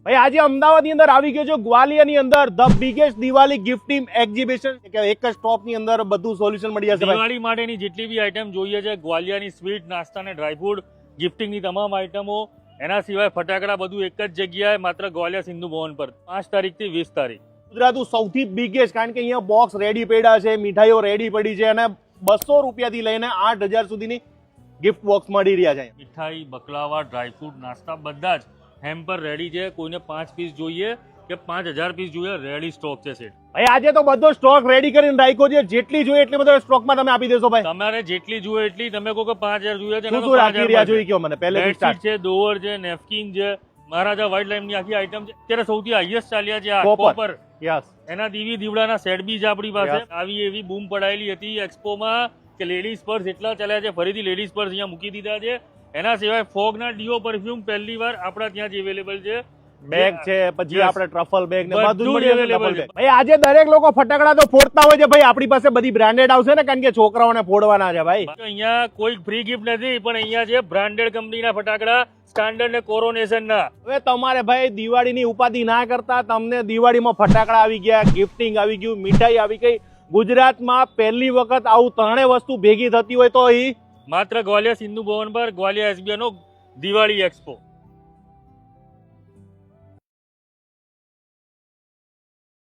ભાઈ આજે અમદાવાદની અંદર આવી ગયો છે ગ્વાલિયરની અંદર the biggest Diwali gifting exhibition કે એક જ સ્ટોપની અંદર બધું સોલ્યુશન મળી જશે ભાઈ। દિવાળી માટેની જેટલી બી આઈટમ જોઈએ છે, ગ્વાલિયરની સ્વીટ, નાસ્તા અને ડ્રાયફ્રૂટ, ગિફ્ટિંગની તમામ આઈટમો, એના સિવાય ફટાકડા, બધું એક જ જગ્યાએ માત્ર ગ્વાલિયર સિંધુ ભવન પર 5 તારીખથી 20 તારીખ। ગુજરાતનું સૌથી બિગેસ્ટ, કારણ કે અહીંયા બોક્સ રેડી પડ્યા છે, મીઠાઈઓ રેડી પડી છે અને 200 રૂપિયાથી લઈને 8000 સુધીની ગિફ્ટ બોક્સ મળી રહ્યા છે। મીઠાઈ, બકલાવા, ડ્રાયફ્રૂટ, નાસ્તા બધા જ હેમ્પર રેડી છે। કોઈને 5 પીસ જોઈએ કે 5000 પીસ જોઈએ, રેડી સ્ટોક છે સેટ। ભાઈ આજે તો બધો સ્ટોક રેડી કરીને રાખ્યો છે, જેટલી જોઈએ એટલી બધો સ્ટોકમાં તમે આપી દેશો ભાઈ। તમારે જેટલી જોઈએ એટલી, તમે કહો કે 5000 જોઈએ છે, શું શું રાખી રહ્યા જોઈએ કયો મને પહેલેથી સ્ટાર્ટ છે, ડોવર છે, નેપકિન છે, મહારાજા વ્હાઇટ લાઇમની આખી આઈટમ છે। અત્યારે સૌથી હાઈએસ્ટ ચાલ્યા છે આ Copper. કોપર, યસ એના દીવી દીવડાના સેટ બી છે આપણી પાસે। Yes. આવી એવી બૂમ પડાયેલી હતી એક્સપોમાં કે લેડીઝ પર્સ એટલા ચાલ્યા છે, ફરીથી લેડીઝ પર્સ અહીંયા મૂકી દીધા છે। એના સિવાય ફોગના ડીઓ પરફ્યુમ પહેલી વાર આપણા ત્યાં જ અવેલેબલ છે। બેગ છે, પછી Yes. આપણે ટ્રફલ બેગ ને બધું બધું મળી જશે available double છે। bag। ભાઈ આજે દરેક લોકો ફટાકડા તો ફોડતા હોય છે ભાઈ, આપણી પાસે બધી બ્રાન્ડેડ આવશે ને, કારણ કે છોકરાઓને ફોડવાના છે ભાઈ। અહીંયા કોઈ ફ્રી ગિફ્ટ નથી, પણ અહીંયા છે બ્રાન્ડેડ કંપનીના ફટાકડા, સ્ટાન્ડર્ડ ને કોરોનેશનના। હવે તમારે ભાઈ દિવાળીની ઉપાધિ ના કરતા, તમને દિવાળીમાં ફટાકડા આવી ગયા, ગિફ્ટિંગ આવી ગયું, મીઠાઈ આવી ગઈ। ગુજરાતમાં પહેલી વખત આવું ત્રણેય વસ્તુ ભેગી થતી હોય તો એ માત્ર ગ્વાલિયર સિંધુ ભવન પર ગ્વાલિયર SBI નો દિવાળી એક્સપો।